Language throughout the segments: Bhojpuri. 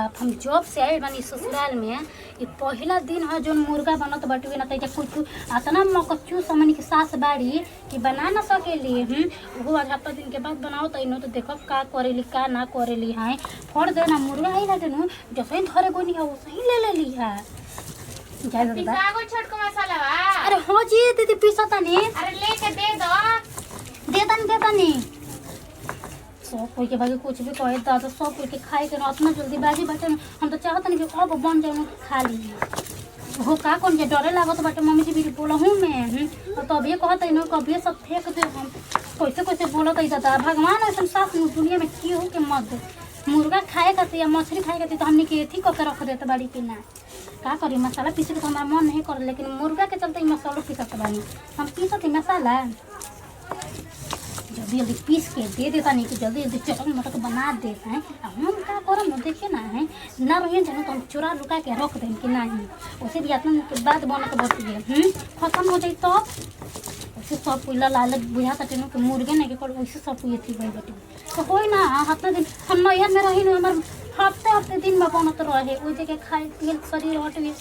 बाप, हम जब से आए बानी ससुराल में ये पहला दिन है जो मुर्गा बनत बटुए ना तैजा कुछ अतना मकच्चू समन की सास बाड़ी कि बना ना सकेली। वो आज हफ्ता दिन के बाद बनाओ तो देखो का करेली का ना करेली है। फोड़ देना मुर्गा आई ना देनु जैसे ही धरे गोनी है वैसे ही ले ली है। पिसागो छोटको मसाला बा। अरे हो जी दीदी पीसा तनी। अरे लेके दे दो। दे तनी सब कोई के बाकी कुछ भी कहे दादा सब कोई के खाए के ना इतना जल्दी बाजी बाटे हम तो चाहत नहीं कि अब बन जाए खा ली हो का कौन जे डरे लागत बाटे मम्मी जी भी बोला हूँ मैं तो अभी कहत है ना कभी सब फेंक दे हम कैसे कैसे बोलत है दादा भगवान ऐसा साफ दुनिया में की हो के मत मुर्गा खाए खातिर या मछली खाए खातिर तो हमने के एथी करके रख देते बाड़ी के ना का करी मसाला पीसे के तो हमारा मन नहीं कर लेकिन मुर्गा के चलते मसाला पीसत बानी हम पीसत मसाला जल्दी जल्दी पीस के दे देता नहीं कि जल्दी जल्दी चटक मटक बना देता है। हम क्या करम देखिए ना है ना रहिए जनो तो हम चुरा लुका के रख दें कि नहीं उसे भी आत्मा के बाद बनत बच खत्म हो जाए तो उसे सब पुला लाल बुझा तटे के मुर्गे नहीं के वैसे सब ये थी भाई बटे तो कोई ना हफ्ता दिन हम नैहर में रही हमार हफ्ते दिन में बनत रहे वो जगह खाए पिए शरीर हटे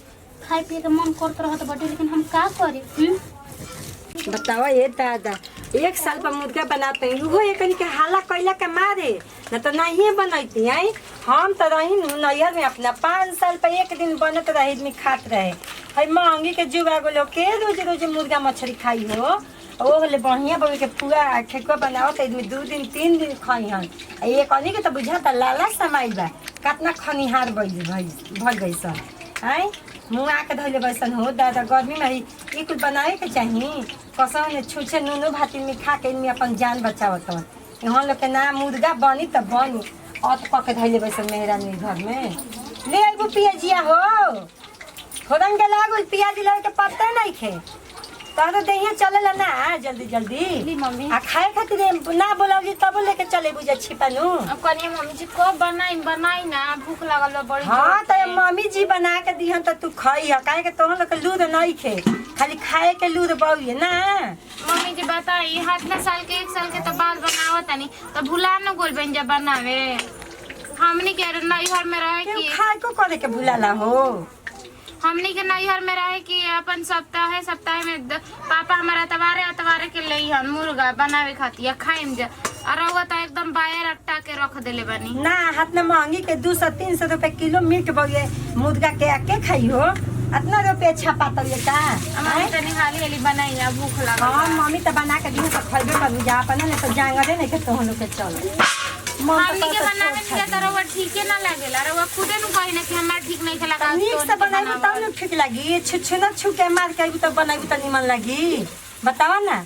खाए पिए के मन करते रहत बटे लेकिन हम का करी। बतावा ये दादा एक साल पर मुर्गा बनाते हैं वो एक के हाला कैला के मारे न तो नहीं बनती है। हम तो रही नैहर में अपना 5 साल पर एक दिन बनत रहे में खात रहे है महंगी के जुगा गो लोग के रोज रोज मुर्गा मछली खाई हो ओले बढ़िया बबी के पूरा ठेकुआ बनाओ तो 2 दिन 3 दिन खाई हन एक अनी के तो बुझाता लाला समाई बा कितना खनिहार भल गई सन है मुँह आके धैले बैसन हो दादा गर्मी में ही ये कुछ बनाए के चाहिए कसम ने छूछे नूनू भाती में खा के इनमें अपन जान बचावत हन यहाँ लोग के ना मुर्गा बनी तो बनी अत पके धैले बैसन मेहरा नहीं घर में ले आइबो पियाजिया हो फोरन के लागल पियाजी लगे के पत्ता नहीं खे तो दहिया चलेला ना जल्दी जल्दी मम्मी आ खाए खातिर ना बोलाओगी तब लेके चले बुझा छिपानू अब कनिया मम्मी जी को बनाई ना भूख लागल बा बड़ी। हाँ तो मम्मी जी बना के दिहन तो तू खाई है काहे के तोहन लोग के लूर नहीं खे खाली खाए के लूर बउए ना। मम्मी जी बताई हाथ साल के 1 साल के तो बाद बनावत नहीं तो भुला न गोल बन जा बनावे हमनी के नैहर में रहे कि खाए को करे के भुलाला हो हमनी के नैहर में रहे कि अपन सप्ताह में पापा हमारा अतवारे के ले हन मुर्गा बनावे खातिर खाइम जा और वो तो एकदम बायर अट्टा के रख देले बनी ना हाथ में महंगी के 200-300 रुपए किलो मीट बउए मुर्गा के आके खाई हो इतना रुपये छापा तो ये का मम्मी तनी हाली बनाई है भूख लागल। हाँ मम्मी तो बना के दी तो खइबे करू जा अपन ने तो जांगरे नहीं के तोहन लोग के चल हमनी के बनावे के तो वो ठीके ना लागेला रे वो खुदे नु कहिने कि हमरा ठीक नहीं खेला का नीक से बनाइबो तब न ठीक लागी छुछुना छुके मार के तो बनाइबो त निमन लागी बतावा ना।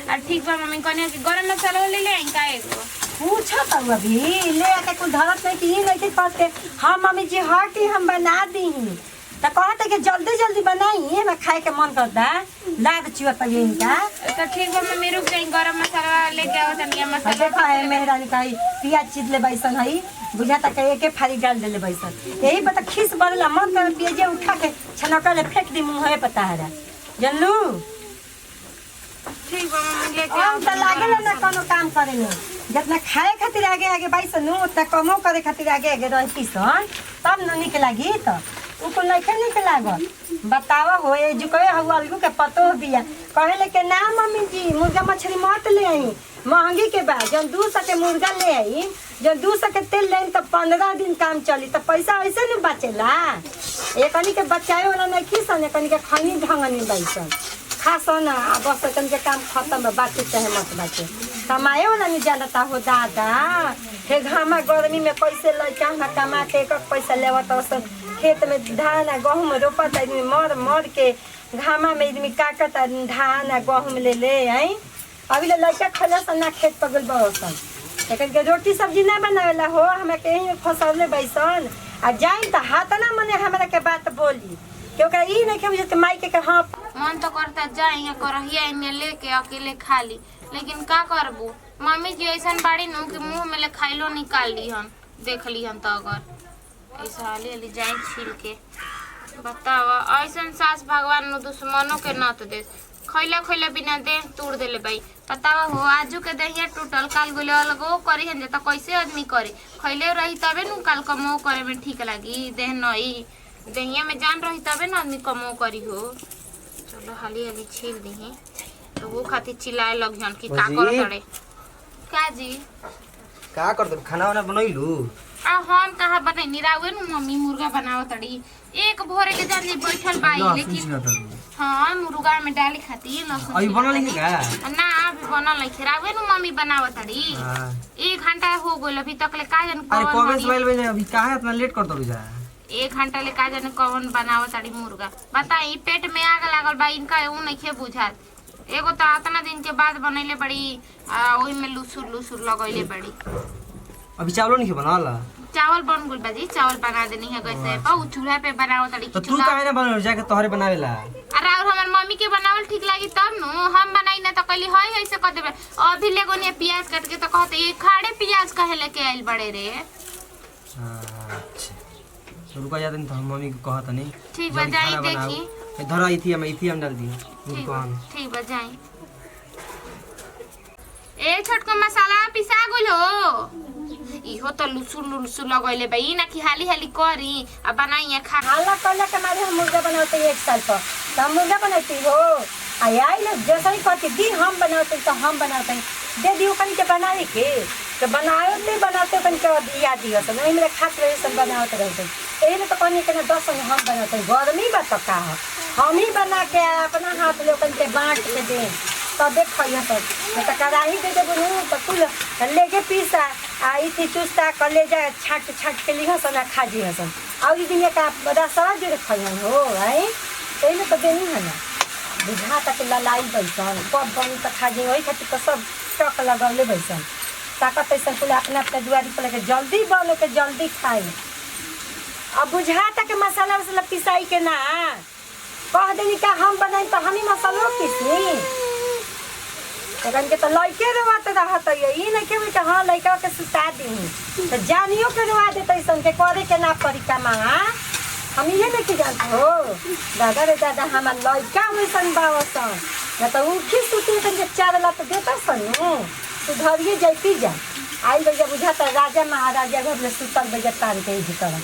और ठीक बा मम्मी कने कि गरम मसाला ले ले आई का एगो पूछा तो अभी ले आके कुछ धरत नहीं कि नहीं के पास के हां मम्मी जी हटी हम बना दी तो कहते कि जल्दी जल्दी बनाई हमें खाए के मन करता लाद चुआ तो इनका तो ठीक बा मम्मी रुक जाई गरम मसाला लेके आओ तनिया मसाला देखा है मेहरानी का प्याज चीज ले बैसन है बुझाता के एक फाड़ी डाल देले बैसन यही पता खीस बरला मन कर पिए उठा के छनका ले फेंक दी मुंह है पता है जानलू ठीक बा मम्मी लेके आओ हम तो लागेला ना कोनो काम करे में जितना खाए खातिर आगे आगे बैसन उतना कमो करे खातिर आगे आगे रहती सन तब न निक लागी तो उनको नहीं निक लागल बतावा हो जो कहे अलगू के पतो बिया कहे लेके ना मम्मी जी मुर्गा मछली मत ले आई महंगी के बाद जब 200 के मुर्गा ले आई जब 200 के तेल ले तो 15 दिन काम चली तो पैसा ऐसे नहीं बचेला एक के बचाए वाला नहीं खीसन एक के खैनी ढंगनी बैसन खासो ना बस तन के काम खत्म बाटे चाहे मत बाटे कमाए वाला नहीं जानता हो दादा हे घामा गर्मी में कैसे लड़का कमा के एक पैसा लेवत खेत में धान आ गहूम रोपत आदमी मर के घामा में आदमी काटत धान आ गहूम ले आई अभी लड़का खला सन ना खेत पगल बसन लेकिन के रोटी सब्जी ना बनावेला हो हमें कहीं फसौले बैसन आ जाई तो हाथ ना मने हमरा के बात बोली क्योंकि ई नहीं के के माई के हां मन तो करता जाई करहिया में लेके अकेले खा ली लेकिन का करबू मम्मी जी ऐसा बाड़ी नु कि मुंह में ले खाइलो निकाल ली हम देख ली हम तो अगर ऐसा हाली जाई छील के बतावा ऐसा सास भगवान नु दुश्मनों के नत दे खैला खैला बिना देह तोड़ देले भाई। बतावा हो आजू के देहिया टूटल काल गोले अलगो करी हन त कैसे आदमी करे। खैले रही तबे नु काल कमो करे में ठीक लागी। देह नई देहिया में जान रही तबे न आदमी कमो करी हो। चलो हाली हाली छील दही तो वो खातिर चिल्लाए लग जन कि का कर तड़े। का जी का कर दे खाना वाना बनैलू? आ हम कहा बने निरावे नु मम्मी मुर्गा बनाव तड़ी। एक भोरे के जान बैठल बाई लेकिन हां मुर्गा में डाली खातिर लहसुन अभी बनल नहीं का? ना अभी बनल नहीं खरावे नु मम्मी बनाव तड़ी। 1 घंटा हो गइल अभी तक ले का जन अरे कबे से बैल बजे अभी काहे इतना लेट कर दो जा? 1 घंटा ले का जन कौन बनाव तड़ी मुर्गा। बताई पेट में आग लागल बा इनका उ नहीं खे बुझात। एगो तो इतना दिन के बाद बनैले बड़ी ओही में लुसुर लुसुर लगैले बड़ी। अभी चावल नहीं बनल? चावल बन गुल बाजी चावल बना देनी है कैसे पाऊ चूल्हा पे बनाओ तड़ी तो तू काहे ना बनल जाके तोहरे बनावेला? अरे और हमर मम्मी के बनावल ठीक लागी तब नु हम बनाई ना तो कहली हई ऐसे कर देबे। अभी लेगो ने प्याज काट के तो कहते ये खाड़े प्याज काहे लेके आइल बड़े रे। अच्छा तो रुका जा दिन तो हम मम्मी को कहत नहीं। ठीक बा जाई देखी धरा इथी हम डाल दी दुकान। ठीक बा जाई। ए छोटको मसाला पिसा गुल हो इहो तो लुसुर लुसुर लगैले बई ना कि हाली हाली करी आ बनाई खा। हाला कहला के मारे हम मुर्गा बनाते 1 साल पर तो हम मुर्गा बनाती हो आई लोग जैसा ही कहती दी हम बनाते तो हम बनाते दे दियो कहीं के बनाए के तो बनाते कहीं के दिया दियो तो नहीं मेरे खास रहे सब बनाते रहते यही तो कहनी के 10 हम बनाते गर्मी बा तो का हम ही बना के अपना हाथ ले कहीं के बांट के दे तो देख सब तो कढ़ाई दे देबो तो कुल लेके पीसा आई थी चुस्ता कलेजा छाट छाट के लिखा सना खा जी हसन और ई दिन का बड़ा सारा जो खयन हो है एने तो देनी है ना बुझा तक ललाई बैसन कब बनी तो खा जी वही खातिर तो सब टक लगौले बैसन ताकत ऐसा कुल अपने अपने दुआरी पर लेके जल्दी बनो के जल्दी खाए। अब बुझा तक मसाला वसाला पिसाई के ना कह देनी का हम बनाई तो हम ही मसाला पीसी तखन के तो लइके रवात रहत ई नहीं के बेटा हां लइका के सुता दी तो जानियो के रवा देते सन के करे के ना पड़ी का मां हम ये नहीं के जानत हो दादा रे दादा हमार लइका वैसन बावसन ना तो उठी सुती के 4 लात देता सन तू धरिए जाती जा आई बजे बुझाता राजा महाराजा घर में सुतल बजे तार के जी कर